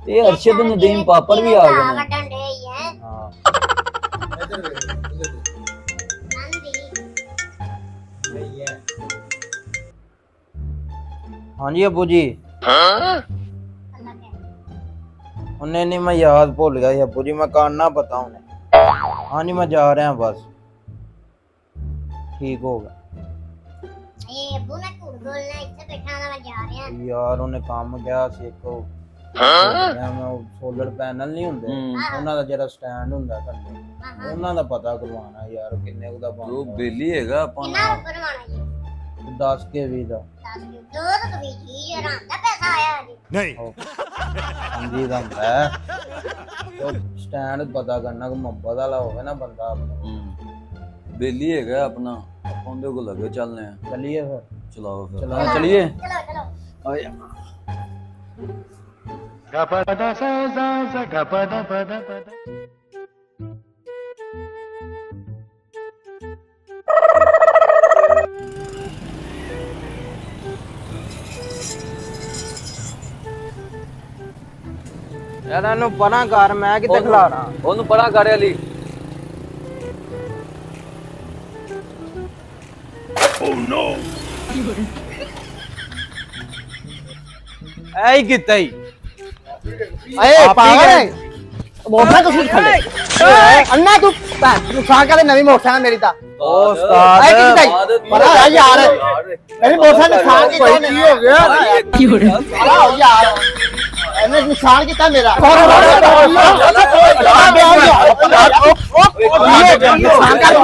ਇਹ ਅਰਸ਼ਦ ਨਦੀਮ ਪਾਪਰ ਵੀ ਆ ਗਏ ਨੇ। ਵੱਡਣ ਦੇ ਹੀ ਹੈ ਹਾਂ ਇਧਰ ਵੇ ਇਧਰ ਨੰਦੀ ਨਹੀਂ ਹੈ ਹਾਂਜੀ अबू जी ਅੱਲਾ ਕੇ उन्हें नहीं मैं याद भूल गया अबू जी मैं करना पता उन्हें हाँ जी मैं जा रहा बस ठीक होगा ਇਹ ਅੱਬੂ ਨੇ ਝੂਠ ਬੋਲਣਾ ਇੱਥੇ ਬੈਠਾ ਨਾ ਮੈਂ ਜਾ ਰਿਹਾ यार उन्हें काम गया सी एक सोलर पैनल नहीं ਹੁੰਦੇ ਉਹਨਾਂ ਦਾ ਜਿਹੜਾ ਸਟੈਂਡ ਹੁੰਦਾ ਥੱਲੇ ਉਹਨਾਂ ਦਾ ਪਤਾ ਕਰਵਾਉਣਾ ਯਾਰ ਕਿੰਨੇ ਕੁ ਦਾ ਉਹ ਬਣਦਾ ਬੇਲੀ ਹੈਗਾ ਆਪਾਂ ਕਿੰਨਾ ਬਣਵਾਉਣਾ ਜੀ 10 ਕੇ 20 ਦਾ 10 ਦੋ ਤਾਂ ਵੀ ਜੀ ਹਰਾਮ ਦਾ ਪੈਸਾ ਆਇਆ ਜੀ ਹਾਂਜੀ ਦਾ ਹੁੰਦਾ ਹੈ ਉਹ ਸਟੈਂਡ ਪਤਾ ਕਰਨਾ ਕਿ ਮੁਹੱਬਤ ਵਾਲਾ ਹੋਵੇ ਨਾ ਬੰਦਾ ਬੇਲੀ ਹੈਗਾ ਆਪਣਾ ਆਪਾਂ ਉਹਦੇ ਕੋਲ ਲੱਗੇ ਚੱਲਨੇ ਆ ਚਲਿਏ ਫਿਰ ਚਲਾਓ ਫਿਰ ਚਲੋ ਚਲਿਏ ਚਲੋ ਚਲੋ ਆਇਆ ਯਾਰ ਇਹਨੂੰ ਪਰਾਂ ਕਰ ਮੈਂ ਕਿੱਥੇ ਖਲਾਣਾ ਉਹਨੂੰ ਪਰਾਂ ਕਰ ਅਲੀ ਐ ਕੀਤਾ ਹੀ ਏ ਪਾਗਲ ਮੋਟਰਸਾਈਕਲ ਕੁਝ ਖੜੇ ਅੰਨਾ ਤੂੰ ਨੁਕਸਾਨ ਕਰਦੇ ਨਵੀਂ ਮੋਟਰਸਾਈਕਲ ਮੇਰੀ ਤਾਂ ਉਹ ਉਸਤਾਦ ਐ ਕੀ ਕੀਤਾ ਪਰਾ ਆ ਯਾਰ ਮੇਰੀ ਮੋਟਰਸਾਈਕਲ ਨੁਕਸਾਨ ਕੀਤਾ ਕੀ ਹੋ ਗਿਆ ਕੀ ਹੋ ਰਿਹਾ ਯਾਰ ਇਹਨੇ ਨੁਕਸਾਨ ਕੀਤਾ ਮੇਰਾ ਨੁਕਸਾਨ ਕਰ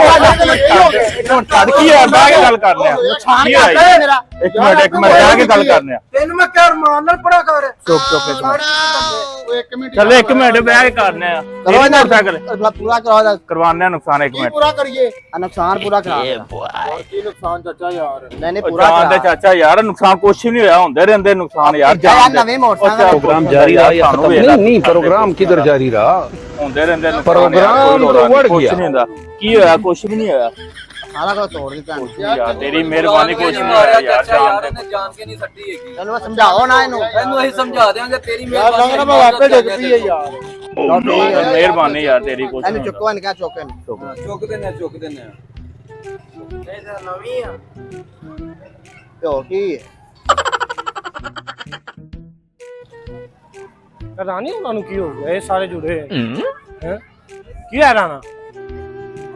ਛੱਡ ਕੀ ਆ ਬਹਿ ਕੇ ਗੱਲ ਕਰਨੇ ਆ ਨੁਕਸਾਨ ਕਰਤਾ ਮੇਰਾ ਇੱਕ ਮਿੰਟ ਬਹਿ ਕੇ ਗੱਲ ਕਰਨੇ ਆ ਤੈਨੂੰ ਮੈਂ ਕਹਿ ਰਮਾਨ ਨਾਲ ਪੜਾ ਕਰ ਇੱਕ ਮਿੰਟ ਚੱਲ ਇੱਕ ਮਿੰਟ ਬਹਿ ਕੇ ਕਰਨੇ ਆ ਕਰੋ ਨਾ ਮੋਟਰਸਾਈਕਲ ਪੂਰਾ ਕਰਵਾ ਕਰਵਾਨੇ ਆ ਨੁਕਸਾਨ ਇੱਕ ਮਿੰਟ ਪੂਰਾ ਕਰੀਏ ਨੁਕਸਾਨ ਪੂਰਾ ਕਰਾ ਕੀ ਨੁਕਸਾਨ ਚਾਚਾ ਯਾਰ ਨਹੀਂ ਨਹੀਂ ਪੂਰਾ ਜਾਨ ਦੇ ਕਰਾ ਚਾਚਾ ਯਾਰ ਨੁਕਸਾਨ ਕੁਛ ਨਹੀਂ ਹੋਇਆ ਹੁੰਦੇ ਰਹਿੰਦੇ ਨੁਕਸਾਨ ਯਾਰ ਯਾਰ ਜਾਨ ਨਵੇਂ ਮੋਟਰਸਾਈਕਲ प्रोग्राम जारी रहा या खत्म नहीं नहीं प्रोग्राम किधर जारी रहा ਹੁੰਦੇ ਰਹਿੰਦੇ प्रोग्राम तो बढ़ ਕੁਛ गया ਨਹੀਂ ਹੁੰਦਾ ਕੀ ਹੋਇਆ ਕੁਛ ਵੀ ਨਹੀਂ ਹੋਇਆ ਸਾਰਾ ਕੁਝ ਤੋੜ ਦਿੱਤਾ ਯਾਰ ਤੇਰੀ ਮਿਹਰਬਾਨੀ ਕੁਛ ਨਹੀਂ ਹੋਇਆ ਯਾਰ ਜਾਨ ਦੇ ਇਹਨੇ ਜਾਣ ਕੇ ਨਹੀਂ ਸੱਟੀ ਹੈਗੀ ਚਲੋ ਮੈਂ ਸਮਝਾਓ ਨਾ ਇਹਨੂੰ ਇਹਨੂੰ ਅਸੀਂ ਸਮਝਾ ਦਿਆਂਗੇ ਤੇਰੀ ਯਾਰ ਲੱਗਣਾ ਮੈਂ ਆਪੇ ਡਿੱਗ ਪਈ ਹੈ ਯਾਰ ਮਿਹਰਬਾਨੀ ਯਾਰ ਤੇਰੀ ਕੁਛ ਇਹਨੂੰ ਨਹੀਂ ਚੁੱਕੋ ਇਹਨੂੰ ਕਿਹਾ ਚੁੱਕ ਇਹਨੂੰ ਚੁੱਕ ਦਿੰਨੇ ਆ ਚੁੱਕ ਦਿੰਨੇ ਆ ਇਹ ਤਾਂ ਨਵੀਂ ਆ ਤੇ ਹੋਰ ਕੀ ਹੈ ਰਾਣੀ ਉਹਨਾਂ ਨੂੰ ਕੀ ਹੋ ਗਿਆ ਇਹ ਸਾਰੇ ਜੁੜੇ ਹੈ ਕੀ ਹੈ ਰਾਣਾ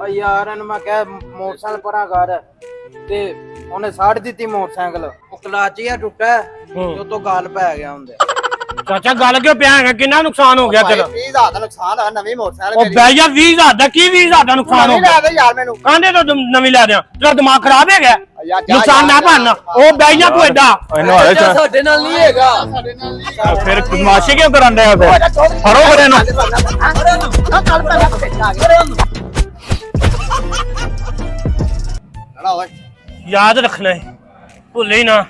ਓ ਯਾਰ ਇਹਨੂੰ ਮੈਂ ਕਿਹਾ ਮੋਟਰਸਾਈਕਲ ਪਰਾਂ ਕਰ ਤੇ ਉਹਨੇ ਸਾੜ ਦਿੱਤੀ ਮੋਟਰਸਾਈਕਲ ਉਹ ਕਲਚ ਜਿਹਾ ਟੁੱਟਾ ਤੇ ਉਹ ਤੋਂ ਗਾਲ ਪੈ ਗਿਆ ਹੁੰਦੇ ਚਾਚਾ ਗੱਲ ਕਿਉਂ ਪਿਆ ਹੈਗਾ ਕਿੰਨਾ ਨੁਕਸਾਨ ਹੋ ਗਿਆ ਤੇਰਾ 20000 ਦਾ ਨੁਕਸਾਨ ਆ ਨਵੀਂ ਮੋਟਰਸਾਈਕਲ ਉਹ ਬੈ ਜਾ 20000 ਦਾ ਕੀ 20000 ਦਾ ਨੁਕਸਾਨ ਹੋ ਨਹੀਂ ਗਿਆ ਲੈ ਦੇ ਯਾਰ ਮੈਨੂੰ ਕਾਂਦੇ ਤੋਂ ਨਵੀਂ ਲੈ ਦਿਆਂ ਤੇਰਾ ਦਿਮਾਗ ਖਰਾਬ ਹੈ ਗਿਆ ਯਾਰ ਜਾ ਨੁਕਸਾਨ ਨਾ ਭਰਨਾ ਉਹ ਬੈ ਜਾ ਤੂੰ ਏਦਾਂ ਇਹਨੂੰ ਹਾਲੇ ਚਾਚਾ ਸਾਡੇ ਨਾਲ ਨਹੀਂ ਹੈਗਾ ਫਿਰ ਬਦਮਾਸ਼ੀ ਕਿਉਂ ਕਰਨ ਡਿਆ ਫਿਰ ਫੜੋ ਫਿਰ ਇਹਨੂੰ ਚੱਲ ਪਹਿਲਾਂ ਭੇਜਾ ਗਿਆ ਲੜਾ ਓਏ ਯਾਦ ਰੱਖਣਾ ਹੈ ਭੁੱਲੇ ਹੀ ਨਾ